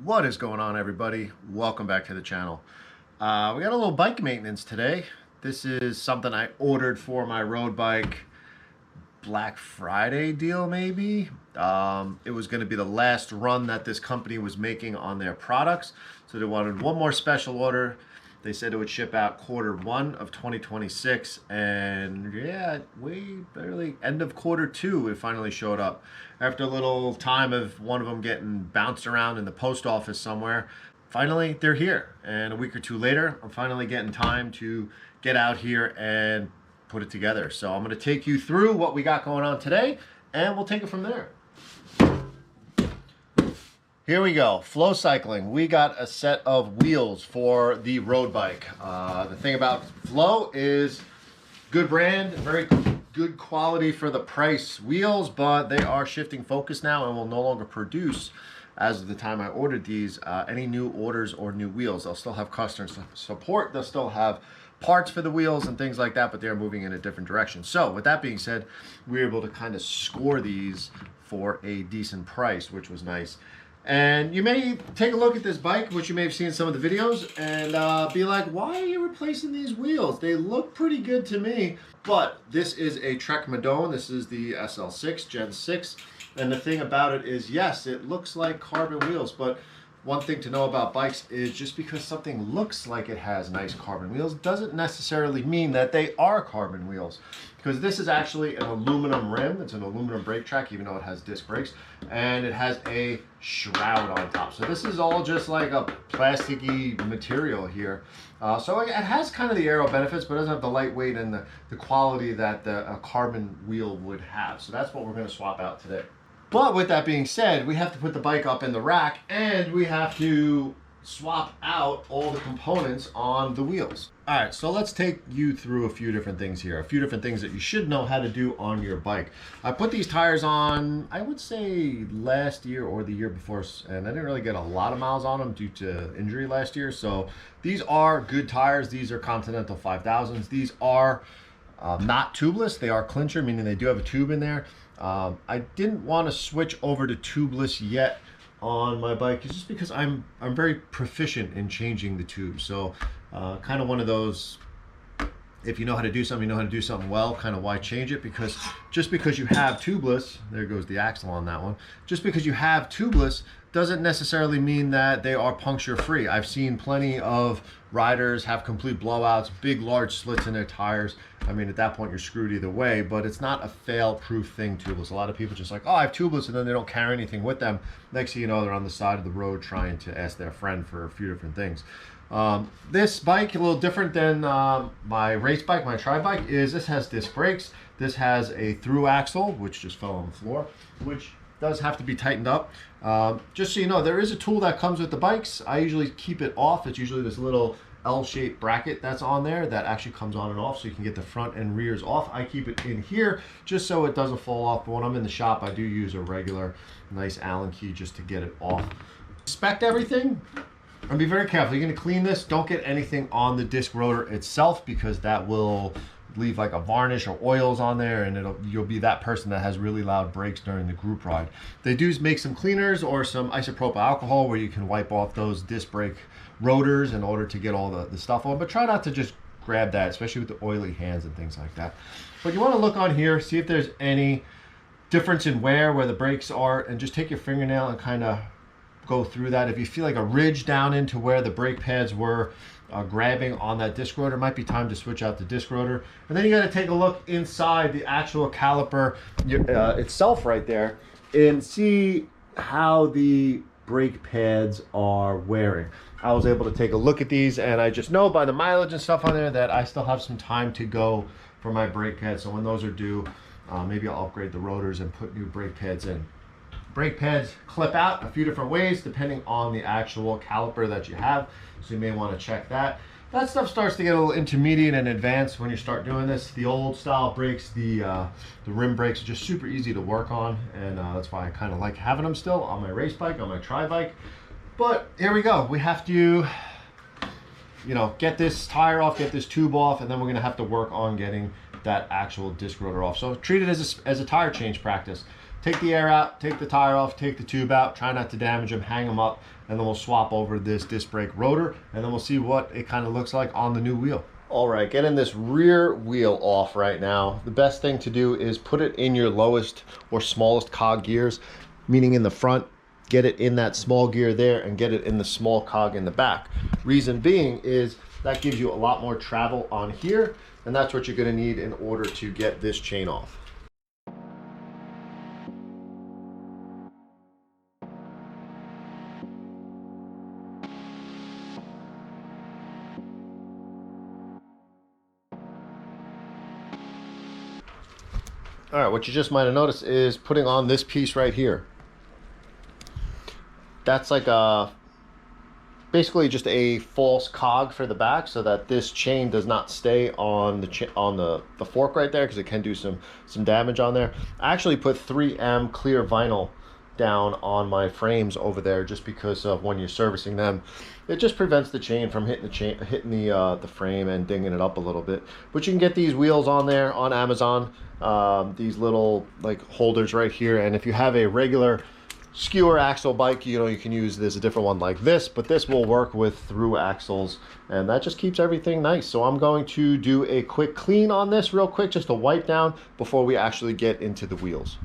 What is going on, everybody? Welcome back to the channel. We got a little bike maintenance today. This is something I ordered for my road bike Black Friday deal, maybe. It was going to be the last run that this company was making on their products, so they wanted one more special order. They said it would ship out Q1 of 2026, and yeah, we barely end of Q2 it finally showed up. After a little time of one of them getting bounced around in the post office somewhere, finally they're here. And a week or two later, I'm finally getting time to get out here and put it together. So I'm going to take you through what we got going on today, and we'll take it from there. Here we go, Flow Cycling. We got a set of wheels for the road bike. The thing about Flow is good brand, very good quality for the price wheels, but they are shifting focus now and will no longer produce, as of the time I ordered these, any new orders or new wheels. They'll still have customer support, they'll still have parts for the wheels and things like that, but they're moving in a different direction. So with that being said, we were able to kind of score these for a decent price, which was nice. And you may take a look at this bike, which you may have seen in some of the videos, and be like, why are you replacing these wheels? They look pretty good to me. But this is a Trek Madone. This is the SL6 Gen 6. And the thing about it is, yes, it looks like carbon wheels, but one thing to know about bikes is just because something looks like it has nice carbon wheels doesn't necessarily mean that they are carbon wheels. Because this is actually an aluminum rim. It's an aluminum brake track, even though it has disc brakes. And it has a shroud on top. So this is all just like a plasticky material here. So it has kind of the aero benefits, but it doesn't have the lightweight and the quality that a carbon wheel would have. So that's what we're going to swap out today. But with that being said, we have to put the bike up in the rack, and we have to swap out all the components on the wheels. All right, so let's take you through a few different things here, a few different things that you should know how to do on your bike. I put these tires on, I would say last year or the year before, and I didn't really get a lot of miles on them due to injury last year. So these are good tires. These are Continental 5000s. These are not tubeless. They are clincher, meaning they do have a tube in there. I didn't want to switch over to tubeless yet on my bike, just because I'm very proficient in changing the tube. So kind of one of those, if you know how to do something, you know how to do something well, kind of why change it? Because just because you have tubeless, there goes the axle on that one, just because you have tubeless doesn't necessarily mean that they are puncture free. I've seen plenty of riders have complete blowouts, big large slits in their tires. I mean, at that point you're screwed either way, but it's not a fail-proof thing, tubeless. A lot of people just like, oh, I have tubeless, and then they don't carry anything with them. Next thing you know, they're on the side of the road trying to ask their friend for a few different things. This bike, a little different than my race bike, my tri bike, is this has disc brakes. This has a through axle, which just fell on the floor, which does have to be tightened up. Just so you know, there is a tool that comes with the bikes. I usually keep it off. It's usually this little L-shaped bracket that's on there that actually comes on and off, so you can get the front and rears off. I keep it in here just so it doesn't fall off, but when I'm in the shop, I do use a regular nice Allen key just to get it off. Inspect everything and be very careful. You're going to clean this. Don't get anything on the disc rotor itself, because that will leave like a varnish or oils on there, and you'll be that person that has really loud brakes during the group ride. They do make some cleaners or some isopropyl alcohol where you can wipe off those disc brake rotors in order to get all the stuff on, but try not to just grab that, especially with the oily hands and things like that. But you want to look on here, see if there's any difference in wear where the brakes are, and just take your fingernail and kind of go through that. If you feel like a ridge down into where the brake pads were grabbing on that disc rotor, it might be time to switch out the disc rotor. And then you got to take a look inside the actual caliper itself right there and see how the brake pads are wearing. I was able to take a look at these, and I just know by the mileage and stuff on there that I still have some time to go for my brake pads. So when those are due, maybe I'll upgrade the rotors and put new brake pads in. Brake pads clip out a few different ways depending on the actual caliper that you have, so you may want to check that. That stuff starts to get a little intermediate and advanced when you start doing this. The old style brakes, the rim brakes, are just super easy to work on, and that's why I kind of like having them still on my race bike, on my tri bike. But here we go. We have to, you know, get this tire off, get this tube off, and then we're going to have to work on getting that actual disc rotor off. So treat it as a tire change practice. take the air out, take the tire off, take the tube out, try not to damage them, hang them up, and then we'll swap over this disc brake rotor, and then we'll see what it kind of looks like on the new wheel. All right, getting this rear wheel off right now. The best thing to do is put it in your lowest or smallest cog gears, meaning in the front. Get it in that small gear there and get it in the small cog in the back. Reason being is that gives you a lot more travel on here, and that's what you're gonna need in order to get this chain off. All right, what you just might have noticed is putting on this piece right here. That's like a basically just a false cog for the back, so that this chain does not stay on the fork right there, because it can do some damage on there. I actually put 3M clear vinyl down on my frames over there, just because of when you're servicing them, it just prevents the chain from hitting the frame and dinging it up a little bit. But you can get these wheels on there on Amazon, these little like holders right here, and if you have a regular skewer axle bike, you know, you can use a different one like this, but this will work with through axles, and that just keeps everything nice. So I'm going to do a quick clean on this real quick, just to wipe down before we actually get into the wheels.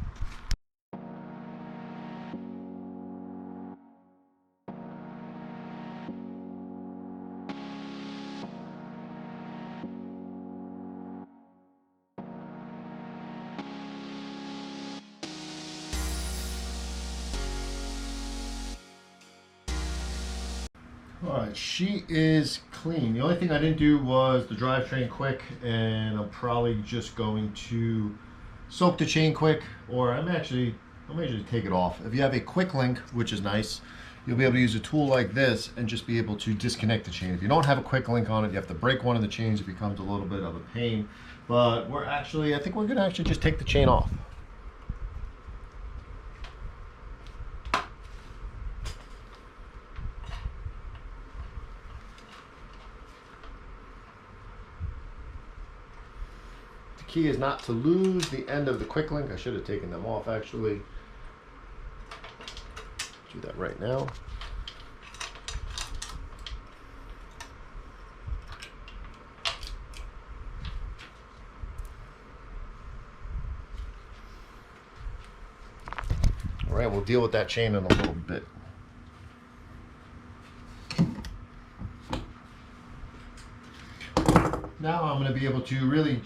All right, she is clean. The only thing I didn't do was the drivetrain quick, and I'm probably just going to soak the chain quick, or I may actually take it off. If you have a quick link, which is nice, you'll be able to use a tool like this and just be able to disconnect the chain. If you don't have a quick link on it, you have to break one of the chains. It becomes a little bit of a pain, but I think we're gonna actually just take the chain off. Key is not to lose the end of the quick link. I should have taken them off actually. Do that right now. All right, we'll deal with that chain in a little bit. Now I'm going to be able to really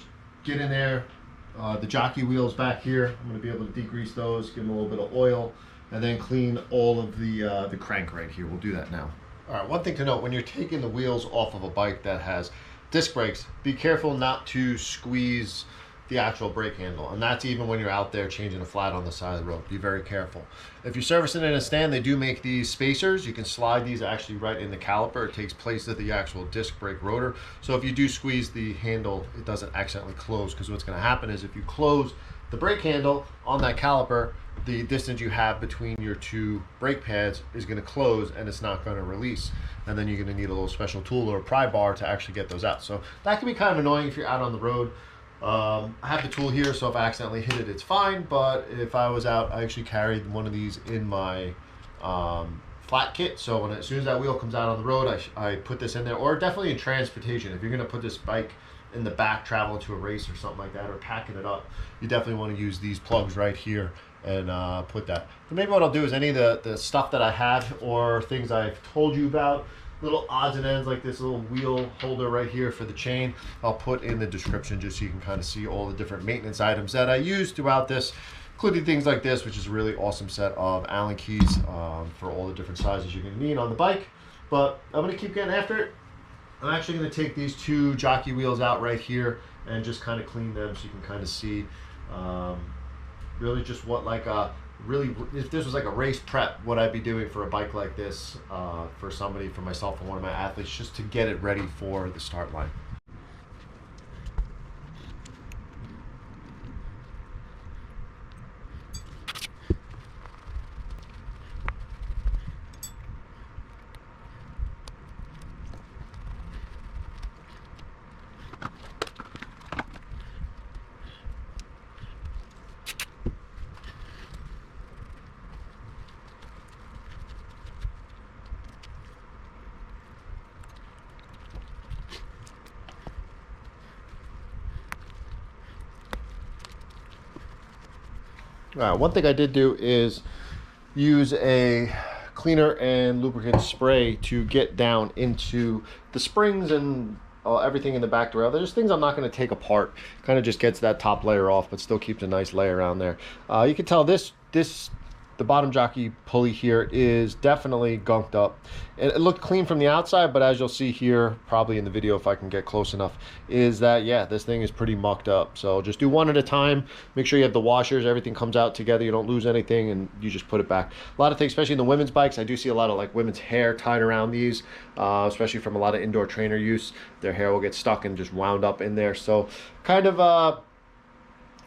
get in there, the jockey wheels back here. I'm going to be able to degrease those, give them a little bit of oil, and then clean all of the crank right here. We'll do that now. All right, one thing to note, when you're taking the wheels off of a bike that has disc brakes, be careful not to squeeze the actual brake handle, and that's even when you're out there changing a flat on the side of the road. Be very careful. If you're servicing in a stand, they do make these spacers. You can slide these actually right in the caliper. It takes place of the actual disc brake rotor. So if you do squeeze the handle, it doesn't accidentally close, because what's going to happen is if you close the brake handle on that caliper, the distance you have between your two brake pads is going to close, and it's not going to release. And then you're going to need a little special tool or a pry bar to actually get those out. So that can be kind of annoying if you're out on the road. I have the tool here, so if I accidentally hit it, it's fine. But if I was out, I actually carried one of these in my flat kit. So as soon as that wheel comes out on the road, I put this in there. Or definitely in transportation, if you're going to put this bike in the back, traveling to a race or something like that, or packing it up, you definitely want to use these plugs right here and put that. But maybe what I'll do is any of the stuff that I have or things I've told you about, little odds and ends like this little wheel holder right here for the chain, I'll put in the description just so you can kind of see all the different maintenance items that I use throughout this, including things like this, which is a really awesome set of Allen keys for all the different sizes you're going to need on the bike. But I'm going to keep getting after it. I'm actually going to take these two jockey wheels out right here and just kind of clean them so you can kind of see really just what if this was like a race prep, what I'd be doing for a bike like this for somebody, for myself and one of my athletes, just to get it ready for the start line. One thing I did do is use a cleaner and lubricant spray to get down into the springs and everything in the back derailleur. There's things I'm not going to take apart. Kind of just gets that top layer off, but still keeps a nice layer around there. You can tell the bottom jockey pulley here is definitely gunked up. It looked clean from the outside, but as you'll see here, probably in the video if I can get close enough, is that, yeah, this thing is pretty mucked up. So just do one at a time. Make sure you have the washers, everything comes out together, you don't lose anything, and you just put it back. A lot of things, especially in the women's bikes, I do see a lot of like women's hair tied around these, especially from a lot of indoor trainer use. Their hair will get stuck and just wound up in there. So kind of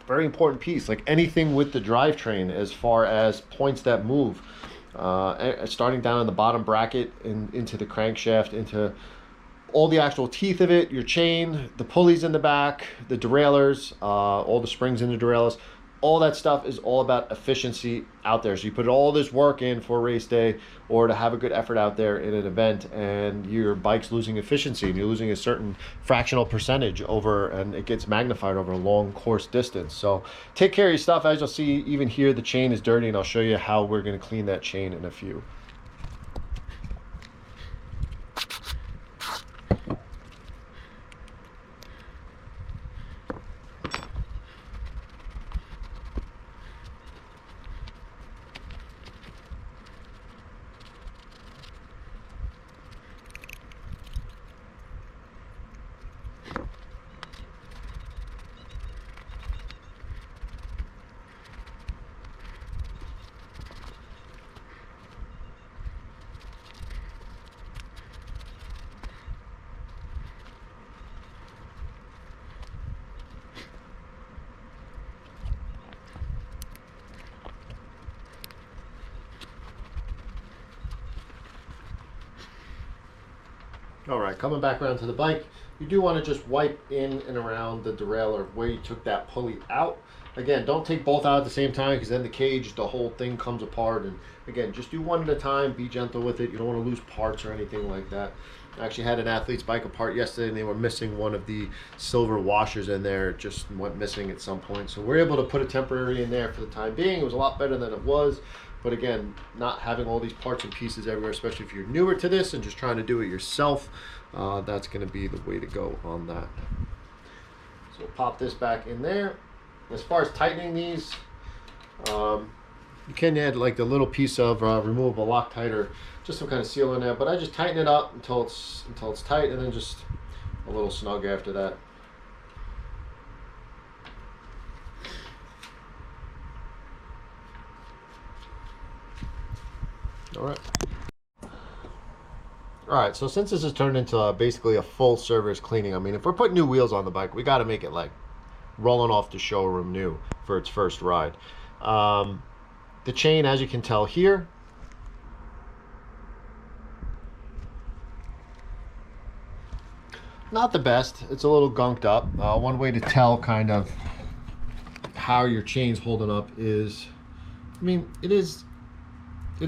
very important piece, like anything with the drivetrain, as far as points that move, starting down in the bottom bracket and into the crankshaft, into all the actual teeth of it, your chain, the pulleys in the back, the derailleurs, all the springs in the derailleurs. All that stuff is all about efficiency out there. So you put all this work in for a race day or to have a good effort out there in an event, and your bike's losing efficiency and you're losing a certain fractional percentage over, and it gets magnified over a long course distance. So take care of your stuff. As you'll see, even here the chain is dirty, and I'll show you how we're going to clean that chain in a few. All right, coming back around to the bike, you do want to just wipe in and around the derailleur where you took that pulley out. Again, don't take both out at the same time, because then the cage, the whole thing comes apart. And again, just do one at a time. Be gentle with it. You don't want to lose parts or anything like that. I actually had an athlete's bike apart yesterday, and they were missing one of the silver washers in there. It just went missing at some point. So we're able to put a temporary in there for the time being. It was a lot better than it was. But again, not having all these parts and pieces everywhere, especially if you're newer to this and just trying to do it yourself, that's going to be the way to go on that. So we'll pop this back in there. As far as tightening these, you can add like the little piece of removable Loctite or just some kind of seal in there, but I just tighten it up until it's tight, and then just a little snug after that. All right, so since this has turned into basically a full service cleaning, I mean, if we're putting new wheels on the bike, we got to make it like rolling off the showroom new for its first ride. The chain, as you can tell here, not the best. It's a little gunked up. One way to tell kind of how your chain's holding up is, I mean, it is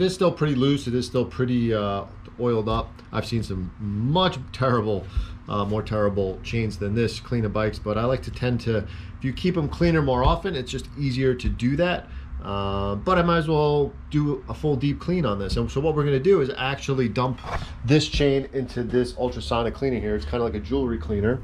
still pretty loose. It is still pretty oiled up. I've seen some much more terrible chains than this cleaner bikes, but I like to tend to, if you keep them cleaner more often, it's just easier to do that. But I might as well do a full deep clean on this. And so what we're going to do is actually dump this chain into this ultrasonic cleaner here. It's kind of like a jewelry cleaner.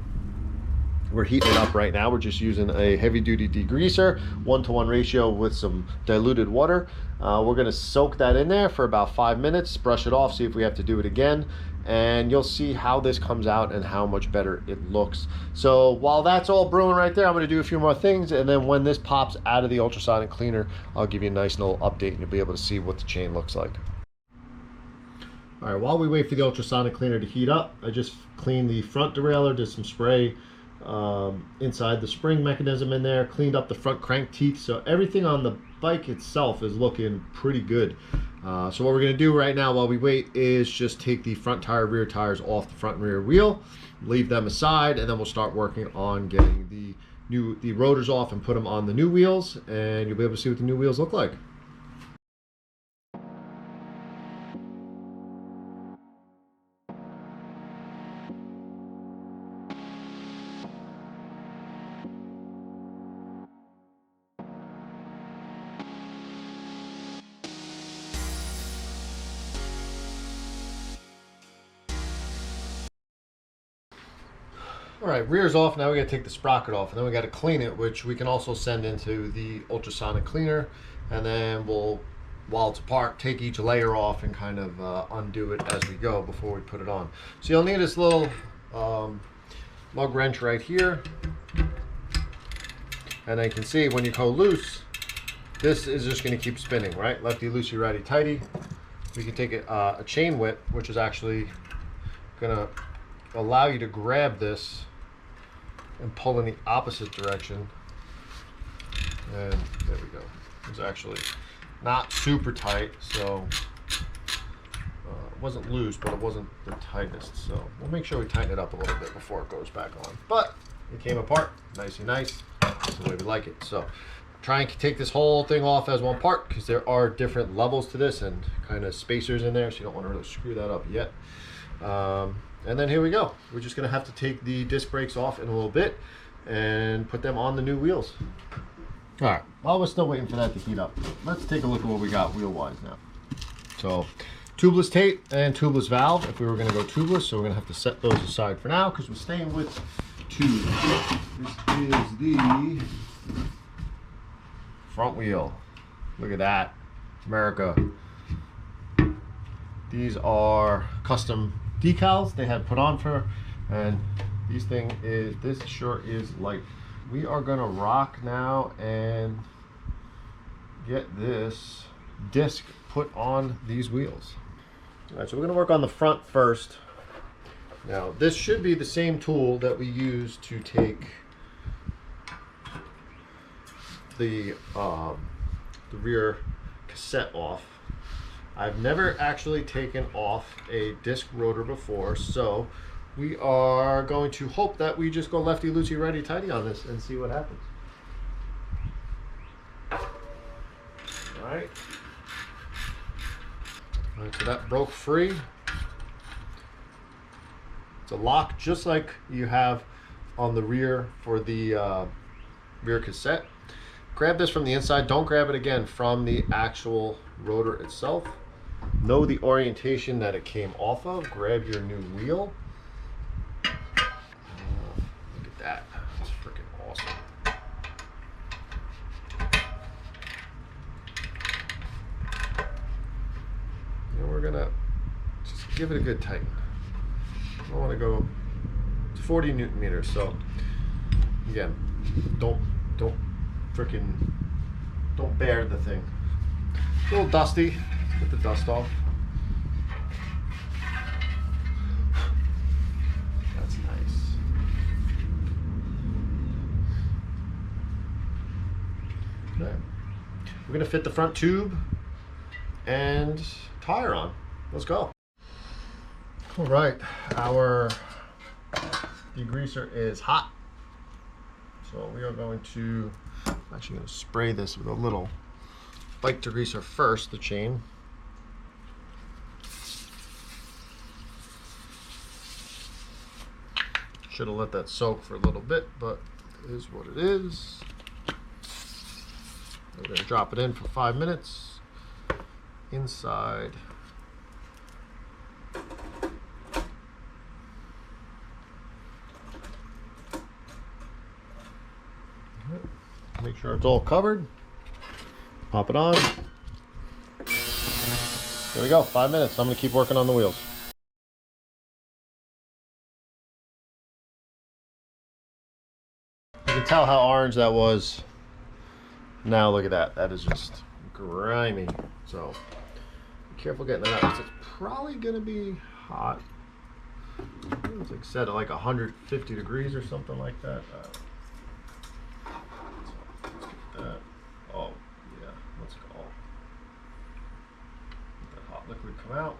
We're heating it up right now. We're just using a heavy duty degreaser, 1-to-1 ratio with some diluted water. We're gonna soak that in there for about 5 minutes, brush it off, see if we have to do it again, and you'll see how this comes out and how much better it looks. So while that's all brewing right there, I'm gonna do a few more things, and then when this pops out of the ultrasonic cleaner, I'll give you a nice little update and you'll be able to see what the chain looks like. All right, while we wait for the ultrasonic cleaner to heat up, I just cleaned the front derailleur, did some spray inside the spring mechanism in there, cleaned up the front crank teeth, so everything on the bike itself is looking pretty good. So what we're going to do right now while we wait is just take the front tire, rear tires off the front and rear wheel, leave them aside, and then we'll start working on getting the rotors off and put them on the new wheels, and you'll be able to see what the new wheels look like. All right, rear's off. Now we got to take the sprocket off, and then we got to clean it, which we can also send into the ultrasonic cleaner, and then we'll, while it's apart, take each layer off and kind of undo it as we go before we put it on. So you'll need this little lug wrench right here, and then you can see when you go loose, this is just going to keep spinning, right? Lefty loosey, righty tighty. We can take a chain whip, which is actually going to allow you to grab this and pull in the opposite direction. And there we go. It's actually not super tight, so it wasn't loose, but it wasn't the tightest. So we'll make sure we tighten it up a little bit before it goes back on. But it came apart, nicey nice. That's the way we like it. So try and take this whole thing off as one part, because there are different levels to this and kind of spacers in there, so you don't want to really screw that up yet. And then here we go. We're just gonna have to take the disc brakes off in a little bit and put them on the new wheels. All right, while we're still waiting for that to heat up, let's take a look at what we got wheel-wise now. So, tubeless tape and tubeless valve if we were gonna go tubeless, so we're gonna have to set those aside for now because we're staying with tubes. This is the front wheel. Look at that, America. These are custom decals they had put on for, and this sure is light. We are gonna rock now and get this disc put on these wheels. All right, so we're gonna work on the front first. Now this should be the same tool that we use to take the rear cassette off. I've never actually taken off a disc rotor before, so we are going to hope that we just go lefty loosey righty tighty on this and see what happens. All right, so that broke free. It's a lock just like you have on the rear for the rear cassette. Grab this from the inside. Don't grab it again from the actual rotor itself. Know the orientation that it came off of. Grab your new wheel. Look at that. That's freaking awesome. And we're gonna just give it a good tighten. I want to go 40 Newton meters. So again, don't bear the thing. It's a little dusty. Get the dust off. That's nice. Okay. We're gonna fit the front tube and tire on. Let's go. All right, our degreaser is hot. So we are going to, I'm actually going to spray this with a little bike degreaser first, the chain. Should have let that soak for a little bit, but it is what it is. We're going to drop it in for 5 minutes inside. Make sure it's all covered. Pop it on. There we go, 5 minutes. I'm gonna keep working on the wheels. You can tell how orange that was. Now look at that. That is just grimy. So be careful getting that out. It's probably gonna be hot. It's like set at like 150 degrees or something like that. Oh yeah, let's go. Let that hot liquid come out.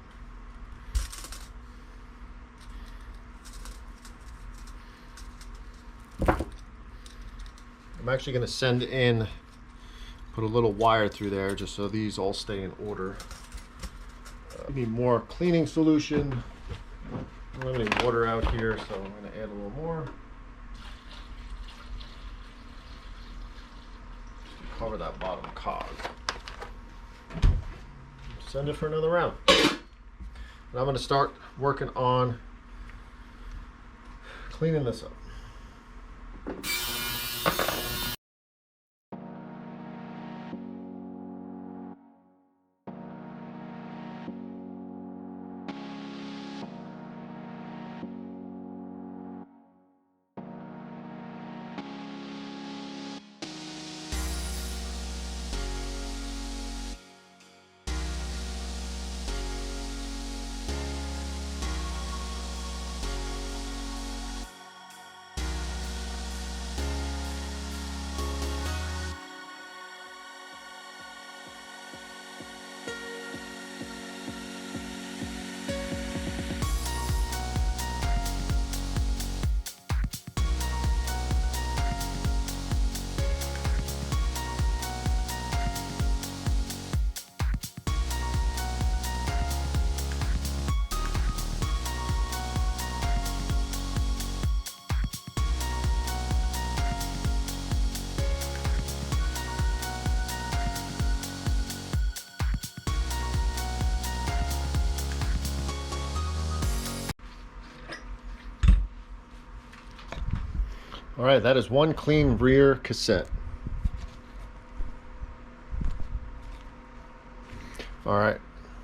I'm actually going to send in, put a little wire through there just so these all stay in order. We need more cleaning solution. I don't have any water out here, so I'm going to add a little more. Cover that bottom cog. Send it for another round. And I'm going to start working on cleaning this up. All right, that is one clean rear cassette. All right,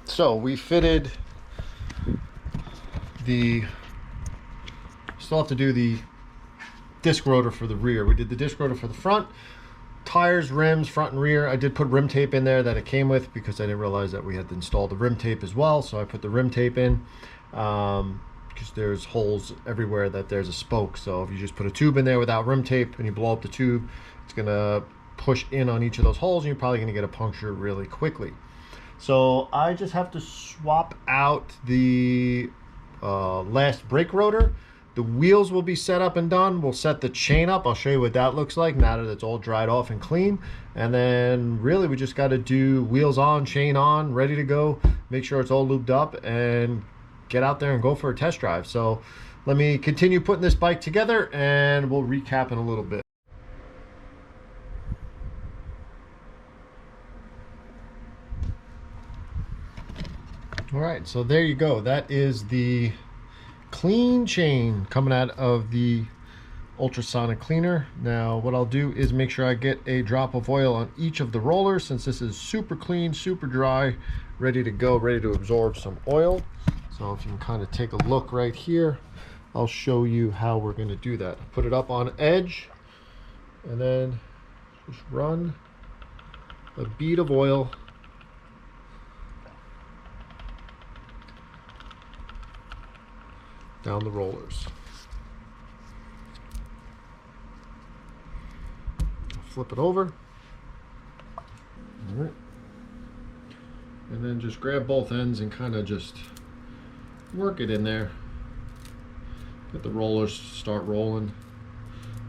so we fitted the, still have to do the disc rotor for the rear. We did the disc rotor for the front, tires, rims, front and rear. I did put rim tape in there that it came with because I didn't realize that we had to install the rim tape as well. So I put the rim tape in because there's holes everywhere that there's a spoke. So if you just put a tube in there without rim tape and you blow up the tube, it's gonna push in on each of those holes and you're probably gonna get a puncture really quickly. So I just have to swap out the last brake rotor. The wheels will be set up and done. We'll set the chain up. I'll show you what that looks like now that it's all dried off and clean. And then really we just got to do wheels on, chain on, ready to go. Make sure it's all lubed up and get out there and go for a test drive. So let me continue putting this bike together and we'll recap in a little bit. All right, so there you go. That is the clean chain coming out of the ultrasonic cleaner. Now what I'll do is make sure I get a drop of oil on each of the rollers since this is super clean, super dry, ready to go, ready to absorb some oil. So if you can kind of take a look right here, I'll show you how we're going to do that. Put it up on edge and then just run a bead of oil down the rollers. Flip it over. All right. And then just grab both ends and kind of just work it in there. Get the rollers to start rolling.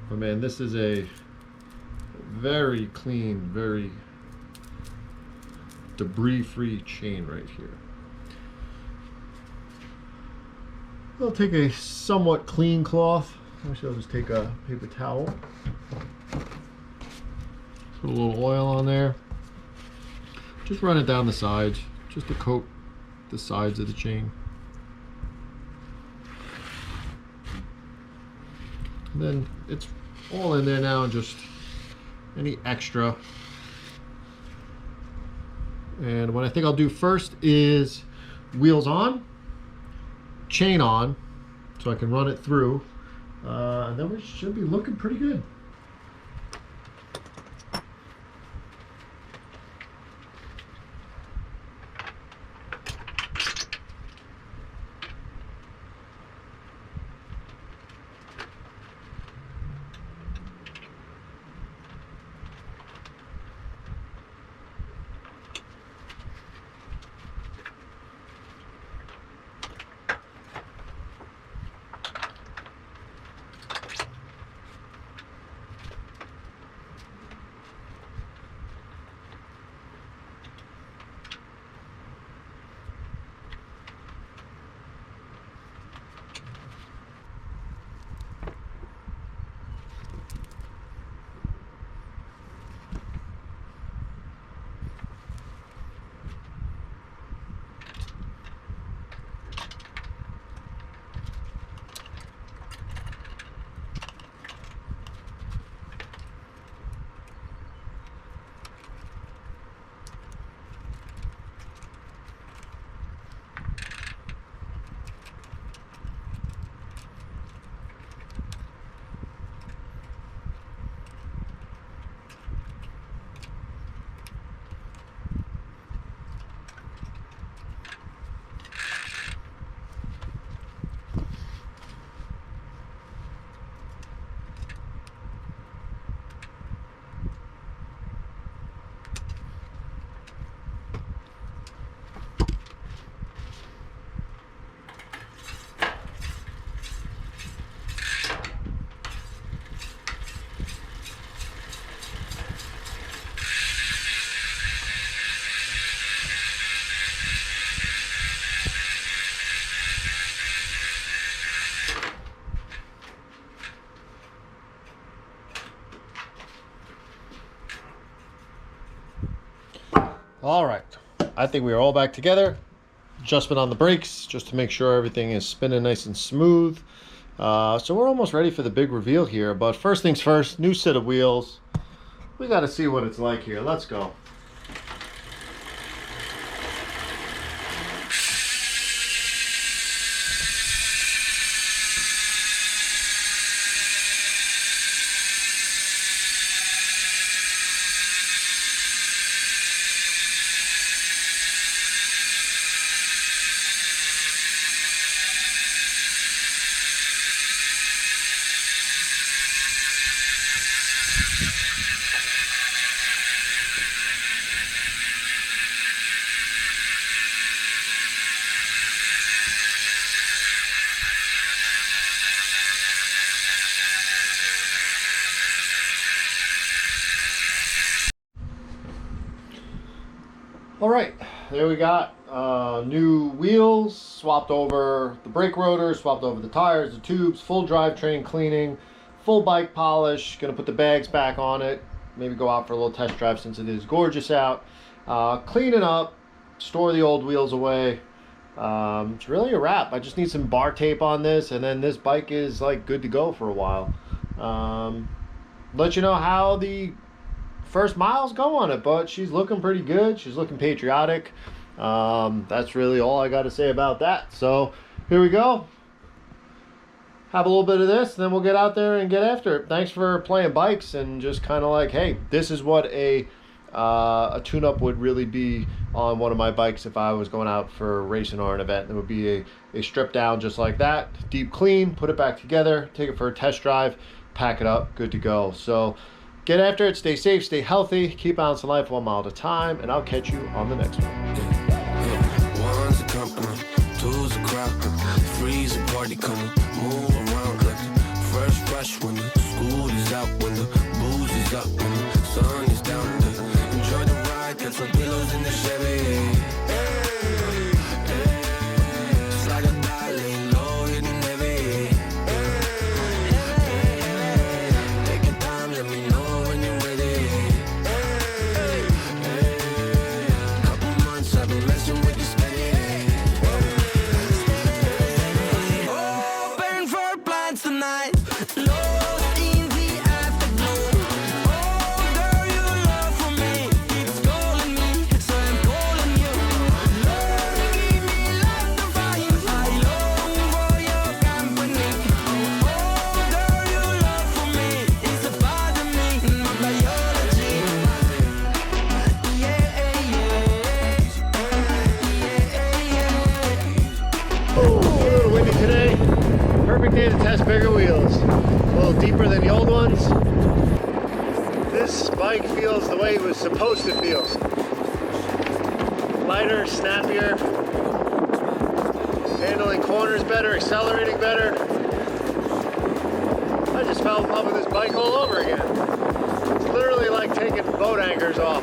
But man, this is a very clean, very debris-free chain right here. I'll take a somewhat clean cloth. Actually, I'll just take a paper towel. Put a little oil on there. Just run it down the sides, just to coat the sides of the chain. And then it's all in there now, and just any extra. And what I think I'll do first is wheels on, chain on, so I can run it through, and then we should be looking pretty good. All right, I think we are all back together. Adjustment on the brakes just to make sure everything is spinning nice and smooth. So we're almost ready for the big reveal here, but first things first, new set of wheels. We got to see what it's like here. Let's go. All right, there we got new wheels, swapped over the brake rotor, swapped over the tires, the tubes, full drivetrain cleaning, full bike polish. Gonna put the bags back on it, maybe go out for a little test drive since it is gorgeous out. Clean it up, store the old wheels away. It's really a wrap. I just need some bar tape on this, and then this bike is like good to go for a while. Let you know how the first miles go on it, but she's looking pretty good. She's looking patriotic. That's really all I got to say about that. So here we go. Have a little bit of this, and then we'll get out there and get after it. Thanks for playing bikes and just kind of like, hey, this is what a tune-up would really be on one of my bikes if I was going out for a racing or an event. It would be a strip down just like that, deep clean, put it back together, take it for a test drive, pack it up, good to go. So get after it, stay safe, stay healthy, keep balancing life 1 mile at a time, and I'll catch you on the next one. One's a company, two's a crowd, three's a party, come move around like first rush when the school is out, when the booze is up, when the sun is down. Enjoy the ride, got some pillows in the Chevy. Slide a dolly, low, hitting heavy. Take your time, let me know. Perfect day to test bigger wheels. A little deeper than the old ones. This bike feels the way it was supposed to feel. Lighter, snappier, handling corners better, accelerating better. I just fell in love with this bike all over again. It's literally like taking boat anchors off.